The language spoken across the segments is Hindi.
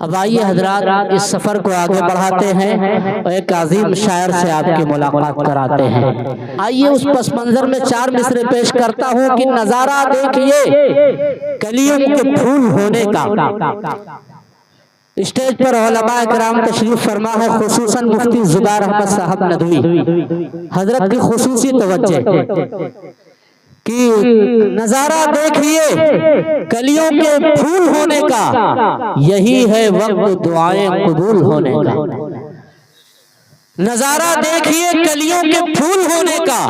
अब आइए हजरात इस सफर को आगे बढ़ाते हैं और एक अजीम शायर से आपकी मुलाकात कराते हैं। आइए उस पस मंजर में चार मिसरे पेश करता हूँ कि नजारा देखिए कलियों के फूल होने का। स्टेज पर उलमा किराम तशरीफ फरमा है, खुसूसन मुफ्ती जुबैर अहमद साहब नदवी हजरत की खुसूसी तवज्जो कि नजारा देखिए कलियों के फूल होने का, यही है वक्त दुआएं कबूल होने का। नजारा देखिए कलियों के फूल होने का,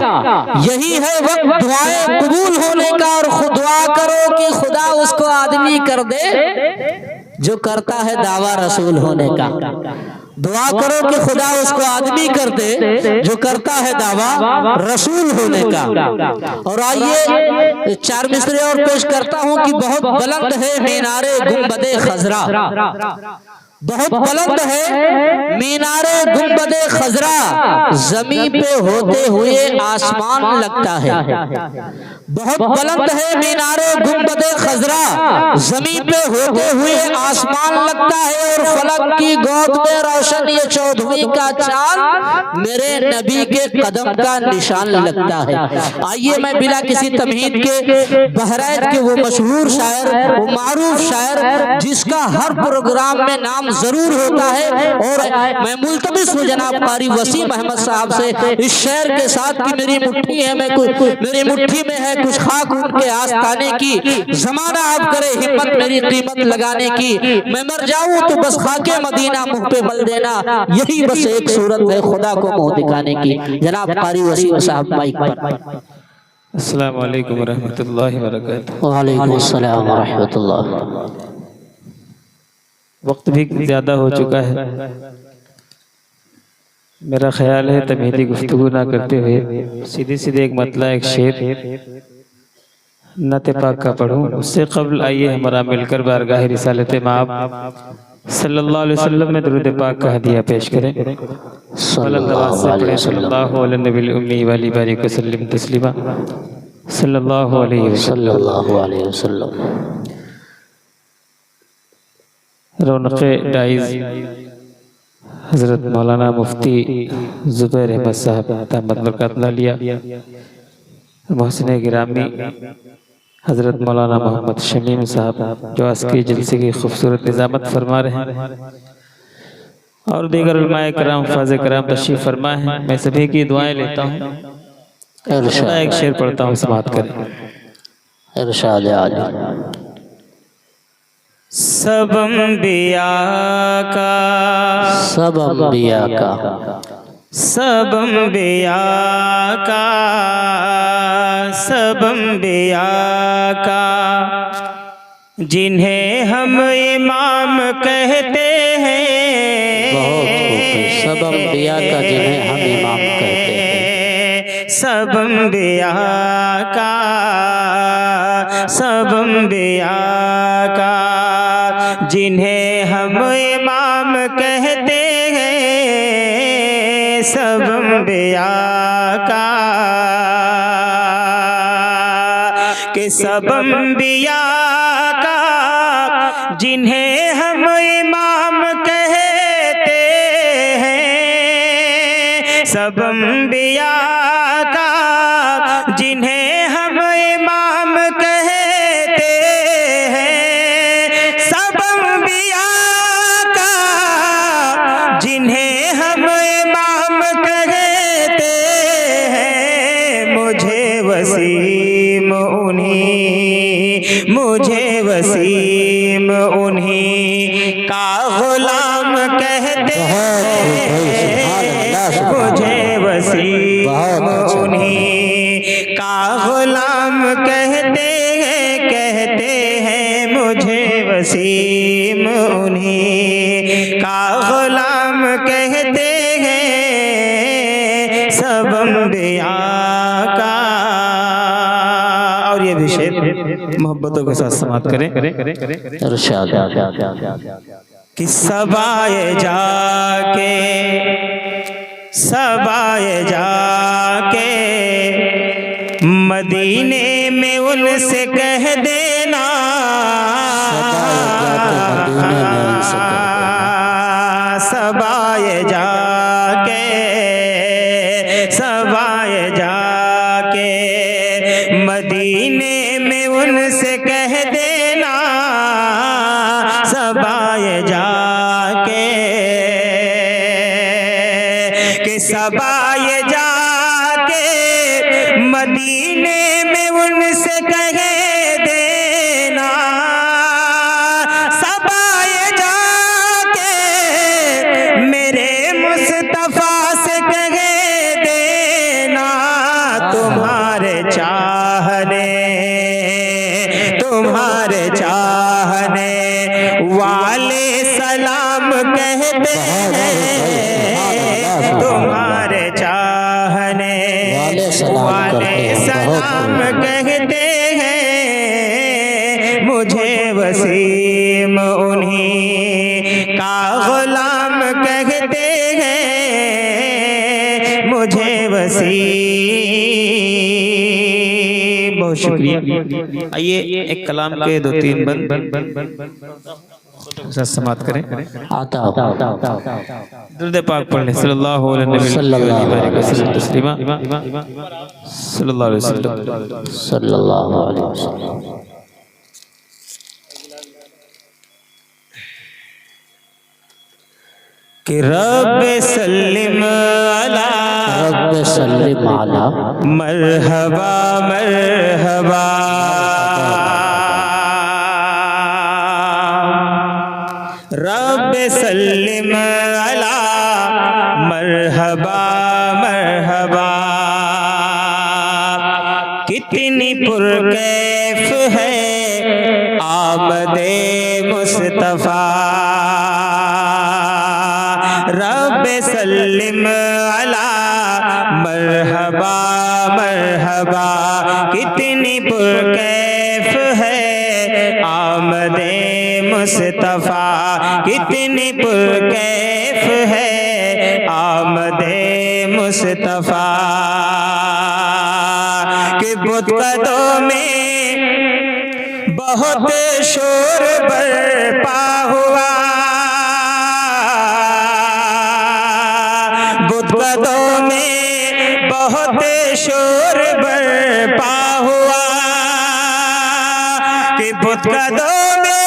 यही है वक्त दुआएं कबूल होने का। और खुद दुआ करो कि खुदा उसको आदमी कर दे जो करता है दावा रसूल होने का। दुआ करो कि खुदा उसको आदमी कर दे जो करता है दावा रसूल होने का। और आइए चार मिसरे और पेश करता हूं कि बहुत बुलंद है मीनारे गुंबदे खजरा, बहुत बुलंद है मीनारे गुंबदे खजरा, जमीन पे होते हुए आसमान लगता है। बहुत बुलंद है मीनारे गुंबदे खजरा, जमीन पे होते हुए आसमान लगता है। और फलक की गोद में रोशन ये 14वीं का चांद मेरे नबी के कदम का निशान लगता है। आइए मैं बिला किसी तमहीद के बहरैच के वो मशहूर शायर, वो मारूफ शायर जिसका हर प्रोग्राम में नाम जरूर होता है, और मैं मुल्तमिस हूँ जनाब कारी वसीम अहमद साहब से इस शेर के साथ कि मेरी मुट्ठी है, मेरी मुट्ठी में है कुछ खाक उनके आस्ताने की, जमाना आप करे हिम्मत मेरी कीमत लगाने की। मैं मर जाऊं तो बस खाके मदीना मुंह पे बल देना, यही बस एक सूरत है खुदा को मुंह दिखाने की। जनाब कारी वसीम साहब माइक पर। अस्सलाम वालेकुम व रहमतुल्लाहि व बरकातहू। वालेकुम अस्सलाम व रहमतुल्लाह। वक्त भी ज़्यादा हो चुका है, मेरा ख्याल है तमहीदी गुफ्तगू ना करते हुए सीधे सीधे एक मतला एक शेर नत पाक का पढ़ूं। उससे कबल आइए हमारा मिलकर बारगाह रिसालत माब सल्लल्लाहु अलैहि वसल्लम में दुरूद पाक का हदिया पेश करें। सल्लल्लाहु अलैहि वसल्लम तस्लीमा सल्लल्लाहु अलैहि वसल्लम। रौनक़े डाइज हज़रत मौलाना मुफ्ती ज़ुबैर अहमद साहब दामद बरकातुहु लिया, मोहसिन गिरामी हज़रत मौलाना मोहम्मद शमीम साहब जो आज के जलसे की खूबसूरत निज़ामत फरमा रहे हैं, और दीगर उलमाए कराम फाज़े कराम तशरीफ़ फरमा है। मैं सभी की दुआएं लेता हूँ। एक शेर पढ़ता हूँ, समाअत करें। इरशाद आली सब अंबिया का, सब अंबिया का, सब अंबिया का, सब अंबिया का, जिन्हें हम इमाम कहते हैं। सब अंबिया का जिन्हें हम इमाम कहते हैं। सब अंबिया का, सब अंबिया का, जिन्हें हम इमाम कहते हैं। सब अंबिया का, कि सब अंबिया का जिन्हें हम इमाम कहते हैं। सब अंबिया का जिन्हें हम इमाम कहते हैं। सब अंबिया का जिन्हें हम इमाम कहते हैं। मुझे वसीम उन्हीं, मुझे वसीम उन्हीं का गुलाम कहते हैं। मुझे वसीम उन्हीं का गुलाम कहते हैं, कहते हैं। मुझे वसीम उन्हीं का गुलाम कहते हैं। सब अंबिया का। और ये भी शेर मोहब्बतों के साथ समाप्त करें। कि सबाए जाके, सबाए जाके मदीने में उनसे कह देना, मदीने में उनसे कह देना सबाए जाके कि सबाए जाके मदीने में उनसे कह देना सबाए जाके मेरे मुस्तफा से कह देना तुम्हारे चाहने वाले सलाम कहते हैं तुम्हारे चाहने वाले सलाम कहते हैं मुझे वसीम उन्हीं का गुलाम कहते हैं मुझे वसीम। बहुत शुक्रिया। आइए एक कलाम के 2-3 बंद समाप्त करें। दुरूद पाक पढ़ लें सल्लल्लाहु अलैहि वसल्लम तस्लीमा सल्लल्लाहु अलैहि वसल्लम। कि रब सल्लिम अला मरहबा मरहबा रब सल्लिम अला मरहबा मरहबा। कितनी पुरकैफ है आमदे मुस्तफा रब सल्लिम अला मरहबा मरहबा। कितनी पुरकैफ है आमदे मुस्तफा कितनी पुरकैफ है आमदे मुस्तफा। कि बुतकदों में बहुत शोर बरपा हुआ बुतकदों में बहुत शोर बरपा हुआ कि बुतकदों में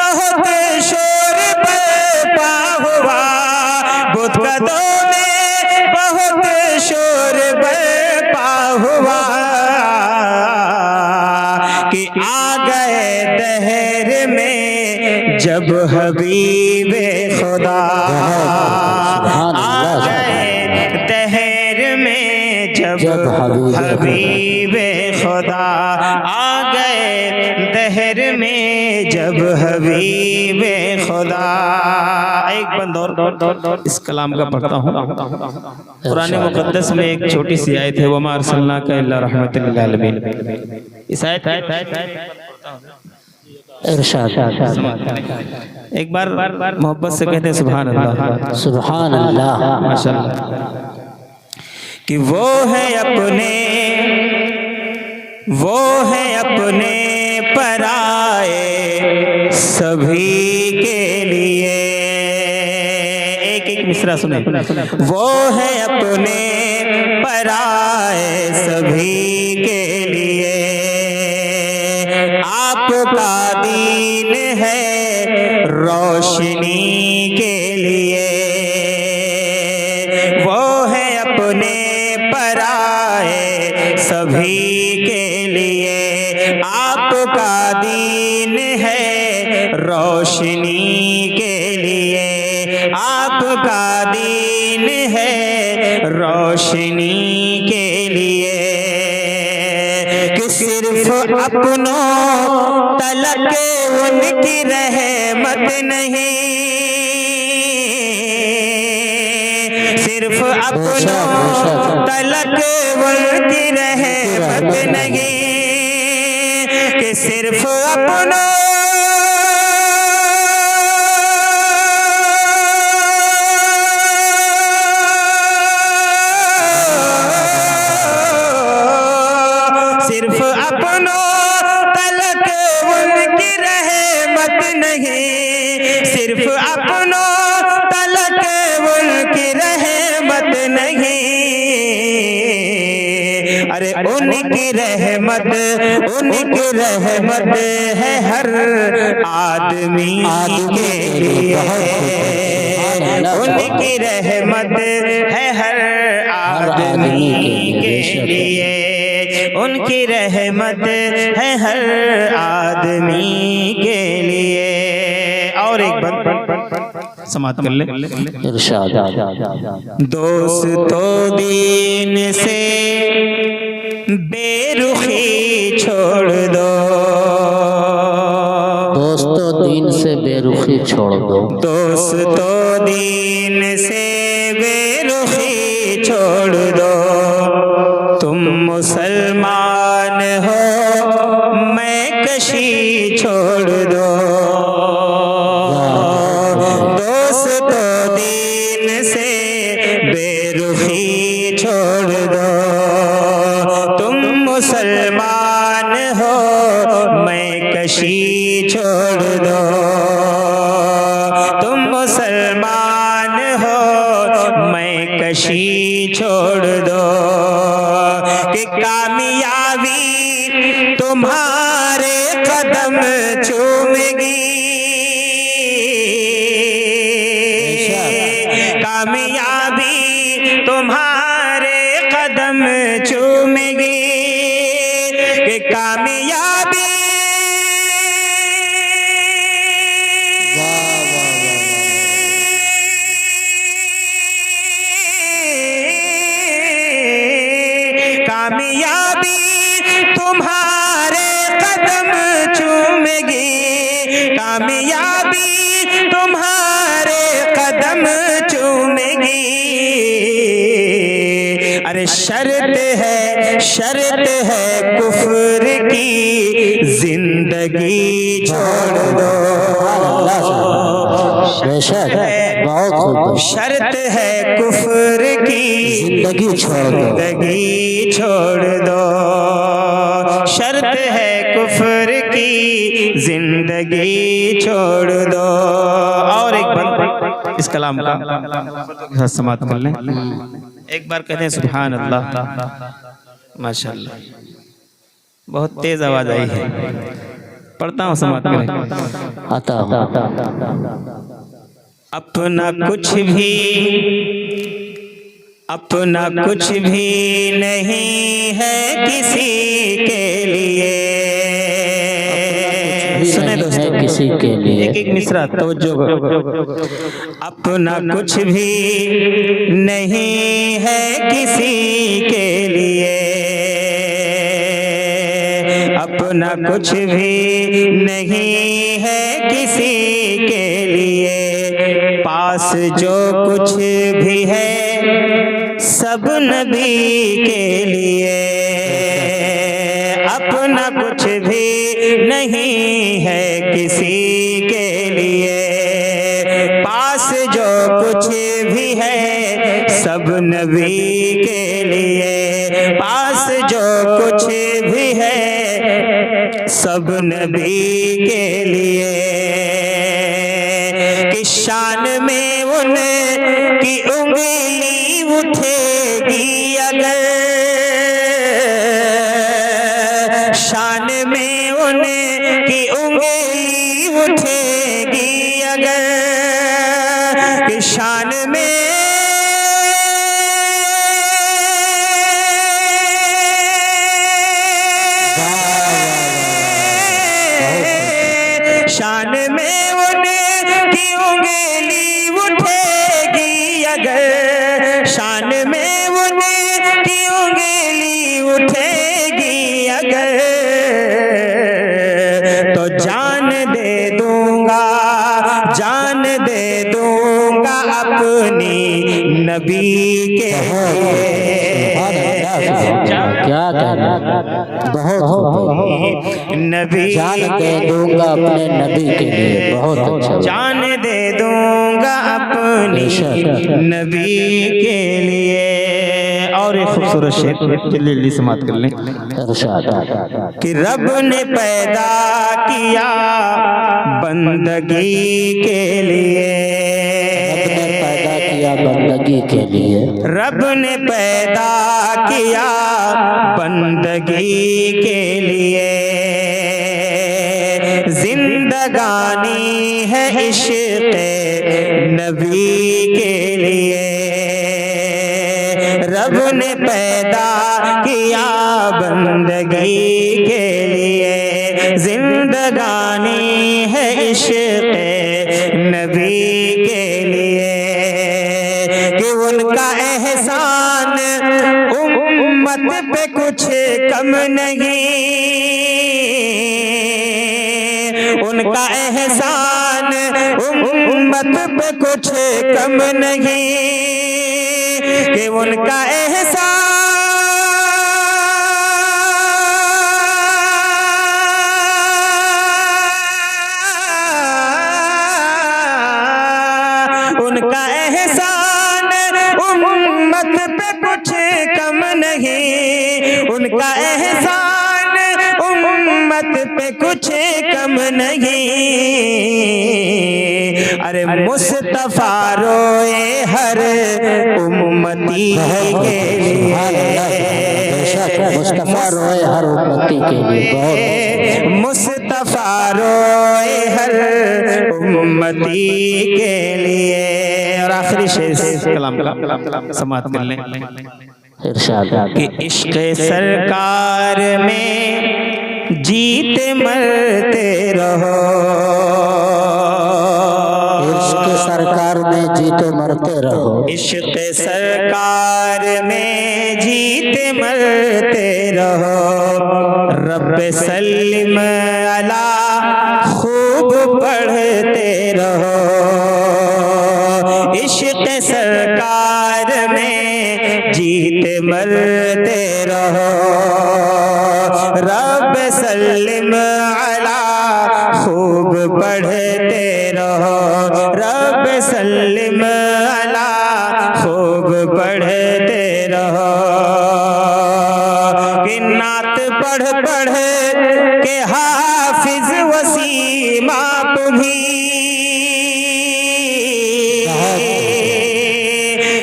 बहुत शोर बरपा हुआ बुतकदों में बहुत शोर बरपा हुआ कि आ गए दहर में जब हबीबे खुदा आ गए दहर में जब हबीबे खुदा आ गए दहर में जब हबीबे खुदा। एक बंद और इस कलाम का पढ़ता हूँ। कुरान मुकद्दस में एक छोटी सी आयत है वमा अरसलनाका इल्ला रहमतल लिल आलमीन। इस आयत एक बार मोहब्बत से कहते हैं सुभान अल्लाह सुभान अल्लाह माशाअल्लाह। कि वो है अपने पराए सभी के लिए। एक एक मिसरा सुने। वो है अपने पराए सभी के लिए आपका दीन है रोशनी के लिए। वो है अपने पराए सभी के लिए आपका दीन है रोशनी के लिए आपका दीन है रोशनी के लिए। कि सिर्फ अपनों तलक उनकी रहमत नहीं सिर्फ अपनों तलक उनकी रहमत नहीं कि सिर्फ अपनों सिर्फ अपनों तलक उनकी रहमत नहीं, सिर्फ अपनों तलक उनकी रहमत नहीं। अरे उनकी रहमत है हर आदमी के लिए, उनकी रहमत है हर आदमी के लिए, उनकी रहमत है हर आदमी के लिए। और एक बात समाप्त कर ले। इरशाद। दोस्तों दीन से बेरुखी छोड़ दो, दोस्तों दीन से बेरुखी छोड़ दो, दोस्तों दीन से बेरुखी छोड़ दो। तुम मुसलमान हो मैं कशी छोड़ दो, दोस्तों दीन से बेरुखी छोड़ दो। तुम मुसलमान हो मैं कशी छोड़ दो, तुम मुसलमान हो मैं कशी छोड़ दो। कि कामयाबी तुम्हारे कदम चूमेगी, कामयाबी तुम्हारे कदम चूमेगी, कि कामयाबी कामयाबी तुम्हारे कदम चूमेगी, कामयाबी तुम्हारे कदम चूमेगी। अरे शर्त है कुफ्र की जिंदगी छोड़ दो, शर्त है कुफ्र की जिंदगी छोड़ दो, जिंदगी छोड़ दो, शर्त है कुफ्र की जिंदगी छोड़ दो। और एक बार इस कलाम का समाप्त कर लें। एक बार कहते हैं सुभान अल्लाह, माशाअल्लाह। बहुत तेज आवाज आई है, पढ़ता हूँ, समाप्त करें। आता अपना कुछ भी नहीं है किसी के लिए, सुने दोस्तों किसी के लिए एक एक मिसरा तवज्जो करो। अपना कुछ भी नहीं है किसी के लिए, अपना कुछ भी नहीं है किसी के लिए, पास जो कुछ भी है सब नबी के लिए, अपना कुछ भी नहीं है किसी के लिए, पास जो कुछ भी है सब नबी के लिए, पास जो कुछ भी है सब नबी के लिए। कि शान में उनकी उंगली उठेगी अगर, शान में उनकी उंगली उठेगी अगर, कि शान में शान में उनकी उंगली उठेगी अगर, शान में उनकी उंगली उठेगी अगर, तो जान दे दूंगा अपनी नबी के लिए। क्या कहना, बहुत नबी जान दे दूंगा अपने नबी के लिए, बहुत अच्छा, जान दे दूंगा अपनी नबी के लिए। और एक खूबसूरत शेर जल्दी समाप्त कर लें इरशाद। कि रब ने पैदा किया बंदगी के लिए, पैदा किया बंदगी के लिए, रब ने पैदा किया बंदगी के लिए, जिंदगानी है इश्क़ नबी के लिए, रब ने पैदा किया बंदगी के लिए, जिंदगानी है इश्क़ नबी के लिए, कि उनका एहसान उम्मत पे कुछ कम नहीं, उनका एहसान उम्मत पे कुछ कम नहीं, कि उनका एहसान उनका एहसान उम्मत पे कुछ कम नहीं, उनका एहसान उम्मत पे कुछ कम नहीं, अरे मुस्तफा रोए हर उम्मती के लिए, मुस्तफा रोए हर उम्मती के लिए, मुस्तफा रोए हर उम्मती के लिए। और आखिरी शेर कलाम का समाप्त कर लें इरशाद। कि इश्क़ सरकार में जीते मरते रहो, इश्क़ सरकार में जीते मरते रहो, इश्क़ सरकार में जीते मरते रहो, रब सल्लिम अला खूब पढ़ते रहो, इश्क़ सरकार में जीते मरते रहो, रब सल्लिम अला खूब पढ़ते रहो, रब सल्लिम अला खूब पढ़ते रहो, कि नात पढ़ पढ़ के हाफिज वसीम आप भी,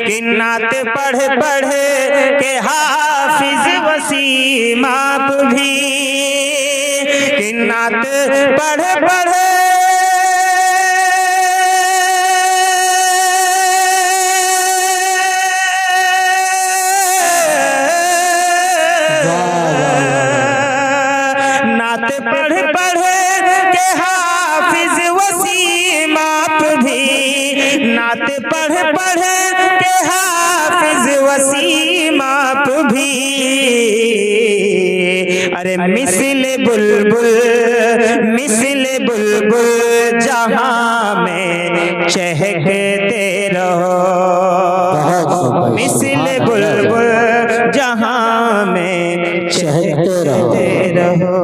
कि नात पढ़ पढ़ के हाफिज वसीम आप भी, कि नात पढ़ पढ़ नात पढ़ पढ़ के हाफिज वसीम आप भी, नात पढ़ पढ़ के हाफिज वसीम आप भी, अरे मिस्ल बुलबुल जहां में चहकते रहो, मिस्ल बुलबुल जहां में चहकते रहो।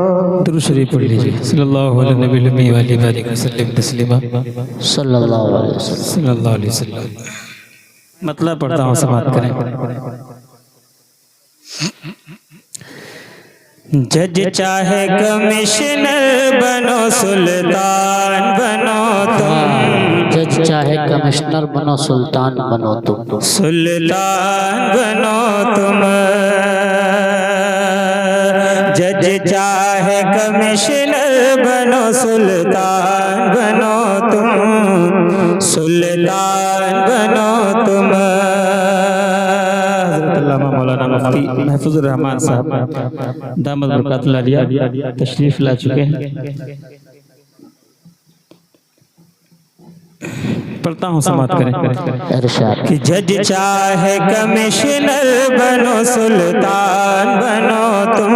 दुरूद शरीफ पढ़ लीजिए। सल्लल्लाहु अलैहि वसल्लम तस्लीमा। सल्लल्लाहु अलैहि वसल्लम। सल्लल्लाहु अलैहि वसल्लम। मतलब पढ़ता हूँ, समाप्त करें। जज चाहे कमिश्नर बनो सुल्तान बनो तुम, जज चाहे कमिश्नर बनो सुल्तान बनो तुम, सुल्तान बनो तुम, जज चाहे कमिश्नर बनो सुल्तान बनो तुम, सुल्तान बनो तुम। मौलाना मुफ्ती महफूजुर रहमान साहब दामद बरकातुहु आलिया तशरीफ ला चुके हैं। पढ़ता हूँ, समाप्त करें। इरशाद। कि जज चाहे कमिश्नर बनो सुल्तान बनो तुम,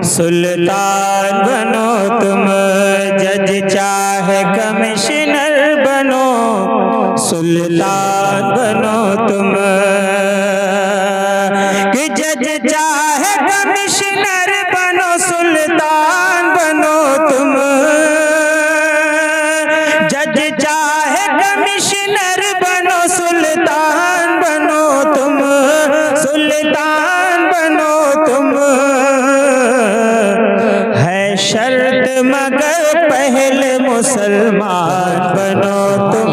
सुल्तान बनो तुम, जज चाहे कमिश्नर बनो सुल्तान बनो तुम, कि जज चाहे कमिश्नर बनो सुल्तान बनो तुम, जज चाहे कमिश्नर बनो सुल्तान बनो तुम, शर्त मगर पहले मुसलमान बनो तुम,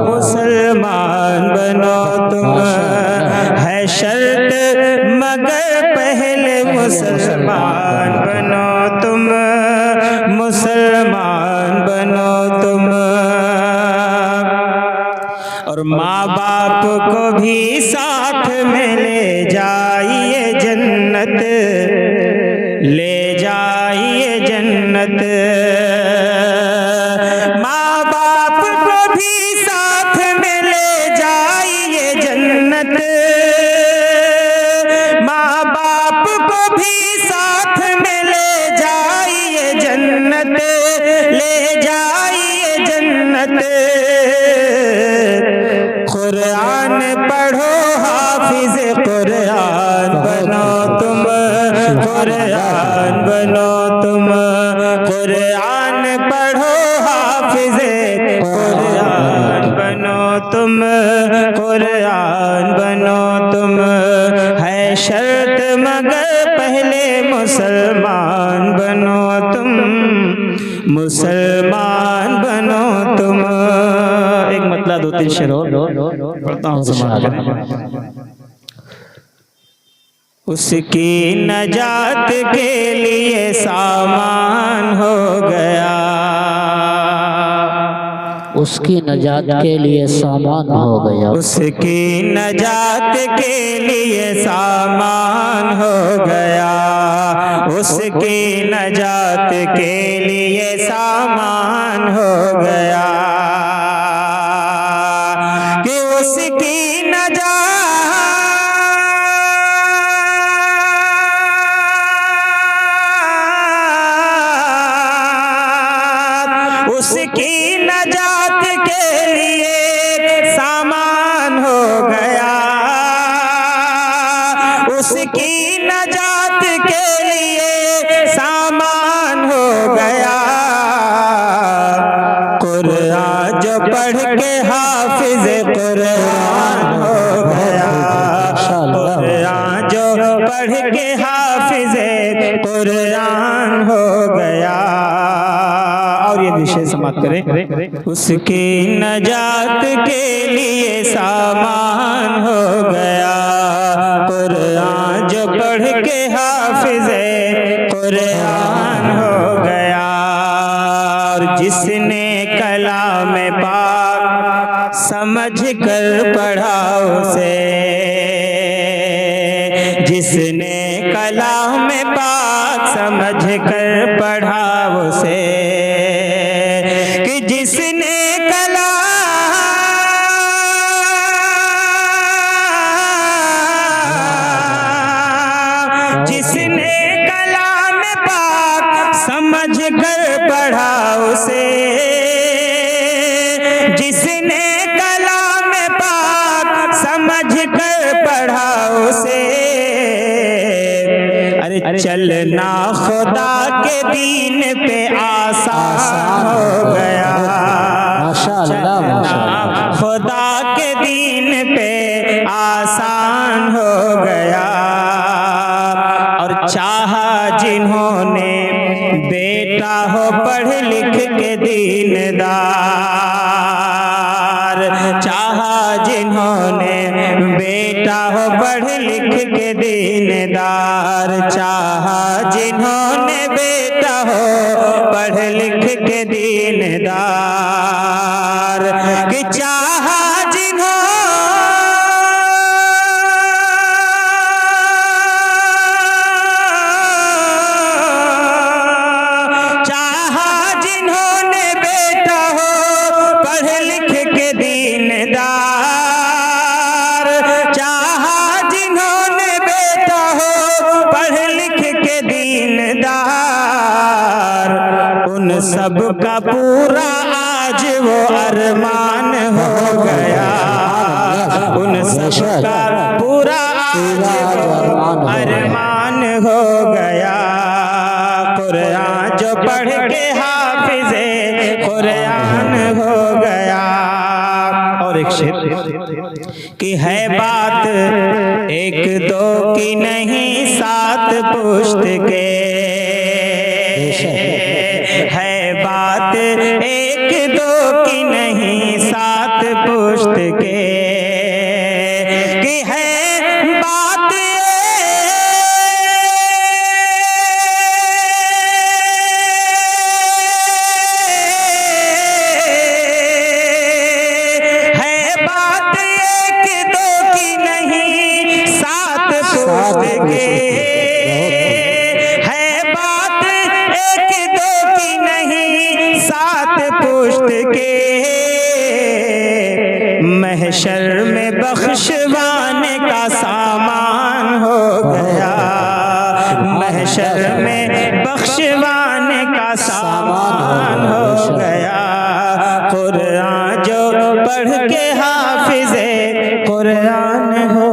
मुसलमान बनो तुम। है शर्त मगर पहले मुसलमान बनो तुम, मुसलमान बनो तुम। और माँ बाप को भी साथ में ले जाइए जन्नत, ले जाइए जन्नत। माँ बाप को भी साथ में ले जाइए जन्नत, माँ बाप को भी साथ में ले जाइए जन्नत, ले जाइए जन्नत। कुरान पढ़ो हाफिज कुरान बनो तुम, कुरान बनो तुम। कुरान पढ़ो हाफिज कुरान बनो तुम, कुरान बनो तुम। है शर्त मगर पहले मुसलमान बनो तुम, मुसलमान बनो तुम। एक मतलब 2-3 शेर पढ़ता हूँ, समाज करें। उसकी नजात के लिए सामान हो गया, उसकी नजात के लिए सामान हो गया, उसकी नजात के लिए सामान हो गया, उसकी नजात के लिए सामान हो गया। कि उसकी उसकी नजात के लिए सामान हो गया, उसकी नजात के लिए सामान हो गया। कुरान जो पढ़ के हाफिज कुरान हो गया, कुरान जो पढ़ के हाफिज कुरान हो गया। और ये विषय समाप्त करें। उसकी नजात के लिए सामान हो गया, कुरान जो पढ़ के हाफिज कुरान हो गया। और जिसने कलाम पाक समझ कर पढ़ा उसे, जिसने कलाम पाक समझ कर पढ़ा उसे, कि जिसने कलाम पाक समझ कर पढ़ा उसे, जिसने कलाम पाक समझ कर पढ़ा उसे। अरे चलना खुदा के दीन पे आसान हो गया, चलना खुदा के दीन पे आसान हो गया। और चाहा जिन्होंने बेटा हो पढ़ लिख के दीनदार, चाहा जिन्होंने बेटा हो पढ़ लिख के दीनदार, चाहा जिन्होंने बेटा हो पढ़ लिख के दीनदार। कि चाहा जिन्होंने बेटा हो पढ़ लिख के दीनदार, चाहा जिन्होंने बेटा हो पढ़ लिख के दीनदार, उन सब का पूरा आज वो अरमान हो गया, उन सब का पूरा आज वो अरमान हो गया। कुरान जो पढ़ के हाफिज़े कुरान हो गया। और एक शेर कि है बात एक दो की नहीं सात पुश्त के, महशर में बख्शवाने का सामान हो गया, महशर में बख्शवाने का सामान हो गया। कुरान जो पढ़ के हाफिज़े कुरान हो